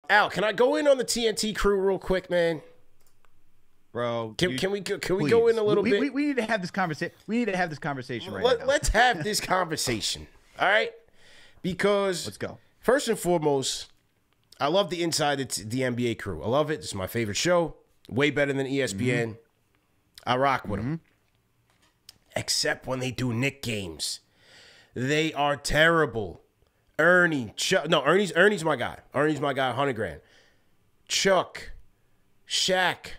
Al, can I go in on the TNT crew real quick, man? Bro, Can we go in a little bit? We need to have this conversation. We need to have this conversation right now. Let's have this conversation. All right? Because let's go. First and foremost, I love the Inside the NBA crew. I love it. It's my favorite show. Way better than ESPN. I rock with them. Except when they do Knick games. They are terrible. Ernie's my guy. Ernie's my guy, 100 grand. Chuck, Shaq,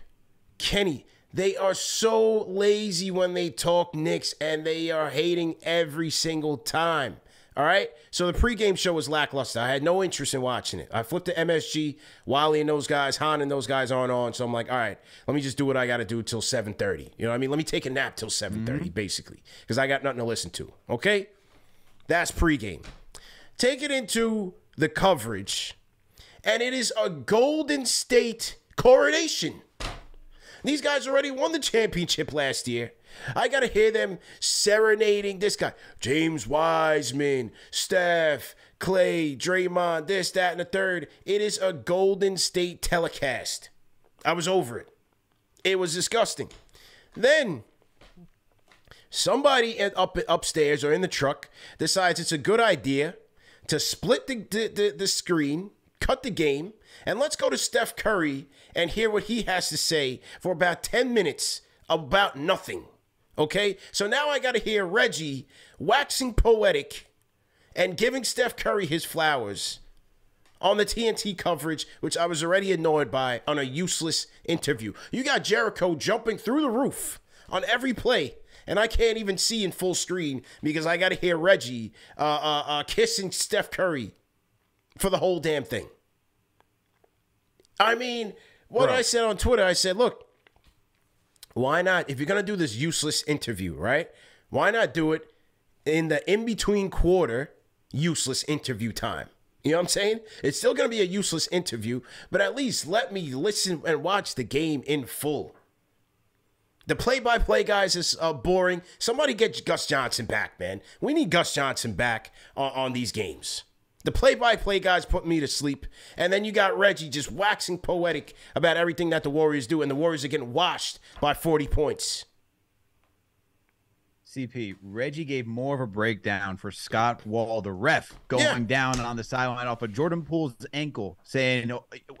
Kenny, they are so lazy when they talk Knicks, and they are hating every single time. All right? So the pregame show was lackluster. I had no interest in watching it. I flipped to MSG. Wiley and those guys, Han and those guys aren't on. So I'm like, all right, let me just do what I got to do till 7:30. You know what I mean? Let me take a nap till 7:30, basically, because I got nothing to listen to. Okay? That's pregame. Take it into the coverage, and it is a Golden State coronation. These guys already won the championship last year. I got to hear them serenading this guy. James Wiseman, Steph, Clay, Draymond, this, that, and the third. It is a Golden State telecast. I was over it. It was disgusting. Then somebody upstairs or in the truck decides it's a good idea to split the screen, cut the game, and let's go to Steph Curry and hear what he has to say for about 10 minutes about nothing. Okay? So now I got to hear Reggie waxing poetic and giving Steph Curry his flowers on the TNT coverage, which I was already annoyed by on a useless interview. You got Jericho jumping through the roof on every play, and I can't even see in full screen because I got to hear Reggie kissing Steph Curry for the whole damn thing. I mean, I said on Twitter, I said, look, why not, if you're going to do this useless interview, right? Why not do it in the in-between quarter useless interview time? You know what I'm saying? It's still going to be a useless interview, but at least let me listen and watch the game in full. The play-by-play guys is boring. Somebody get Gus Johnson back, man. We need Gus Johnson back on these games. The play-by-play guys put me to sleep. And then you got Reggie just waxing poetic about everything that the Warriors do, and the Warriors are getting washed by 40 points. CP, Reggie gave more of a breakdown for Scott Wall, the ref, going down on the sideline off of Jordan Poole's ankle, saying,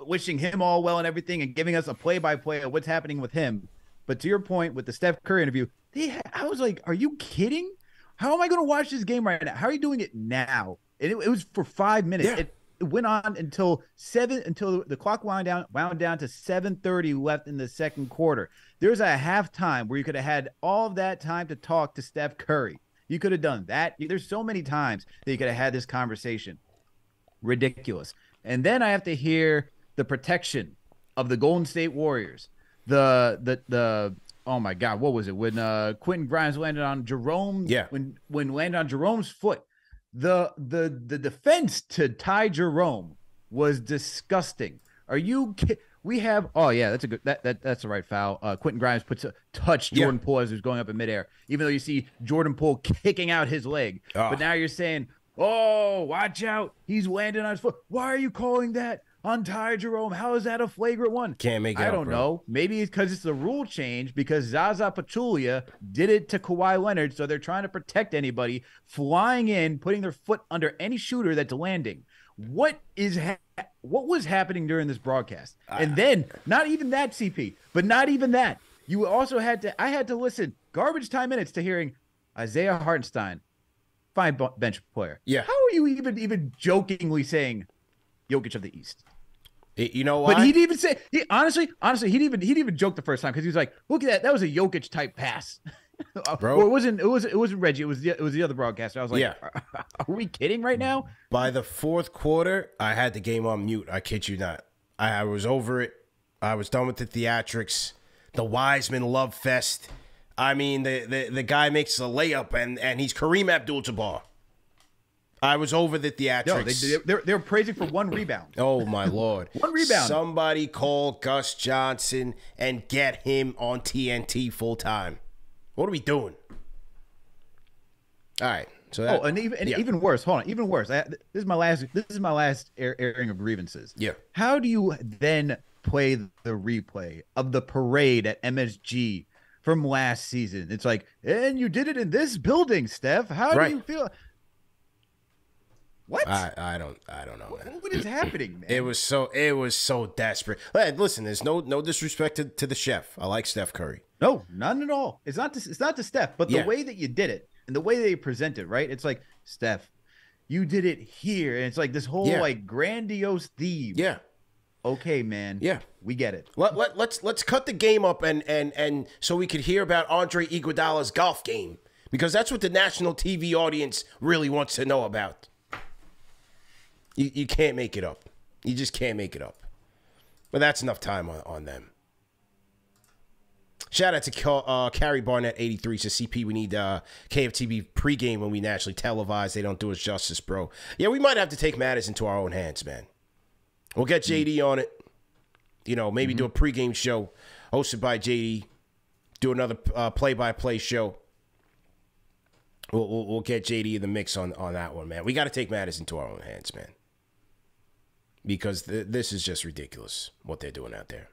wishing him all well and everything, and giving us a play-by-play of what's happening with him. But to your point with the Steph Curry interview, I was like, are you kidding? How am I going to watch this game right now? How are you doing it now? And it was for 5 minutes. Yeah. It went on until the clock wound down to 7:30 left in the second quarter. There's a halftime where you could have had all of that time to talk to Steph Curry. You could have done that. There's so many times that you could have had this conversation. Ridiculous. And then I have to hear the protection of the Golden State Warriors. The oh my God, what was it when Quentin Grimes landed on Jerome? Yeah. When landed on Jerome's foot. The defense to Ty Jerome was disgusting. Are you kidding? We have that's a good that's the right foul. Quentin Grimes touched Jordan Poole as he was going up in midair, even though you see Jordan Poole kicking out his leg. But now you're saying, oh, watch out, he's landing on his foot. Why are you calling that on Ty Jerome? How is that a flagrant one? Can't make it I don't know. Maybe it's because it's a rule change because Zaza Pachulia did it to Kawhi Leonard, so they're trying to protect anybody flying in, putting their foot under any shooter that's landing. What was happening during this broadcast? And then, not even that, CP, but not even that. You also I had to listen garbage time minutes to hearing Isaiah Hartenstein, fine bench player. Yeah. How are you even jokingly saying Jokic of the East? You know why? But he didn't even say honestly, he didn't even joke the first time because he was like, look at that. That was a Jokic type pass. Bro. Well, it wasn't Reggie. It was the other broadcaster. I was like, are we kidding right now? By the fourth quarter, I had the game on mute. I kid you not. I was over it. I was done with the theatrics. The Wiseman love fest. I mean, the guy makes a layup and he's Kareem Abdul-Jabbar. I was over the theatrics. No, they're praising for one rebound. Oh, my Lord. One rebound. Somebody call Gus Johnson and get him on TNT full time. What are we doing? All right. So that, and even worse. Hold on, even worse. This is my last. This is my last airing of grievances. Yeah. How do you then play the replay of the parade at MSG from last season? It's like, and you did it in this building, Steph. How do you feel? What? I don't know, man. What is happening, man? It was so desperate. Hey, listen, there's no disrespect to the chef. I like Steph Curry. No, none at all. It's not to Steph, but the way that you did it and the way they present it, right? It's like, Steph, you did it here, and it's like this whole like grandiose theme. Yeah. Okay, man. Yeah, we get it. Let's cut the game up and so we could hear about Andre Iguodala's golf game, because that's what the national TV audience really wants to know about. You can't make it up. You just can't make it up. But that's enough time on them. Shout out to Carrie Barnett 83. Says, CP, we need KFTV pregame when we nationally televise. They don't do us justice, bro. Yeah, we might have to take matters into our own hands, man. We'll get JD on it. You know, maybe do a pregame show hosted by JD. Do another play-by-play show. We'll get JD in the mix on that one, man. We got to take matters into our own hands, man. Because this is just ridiculous, what they're doing out there.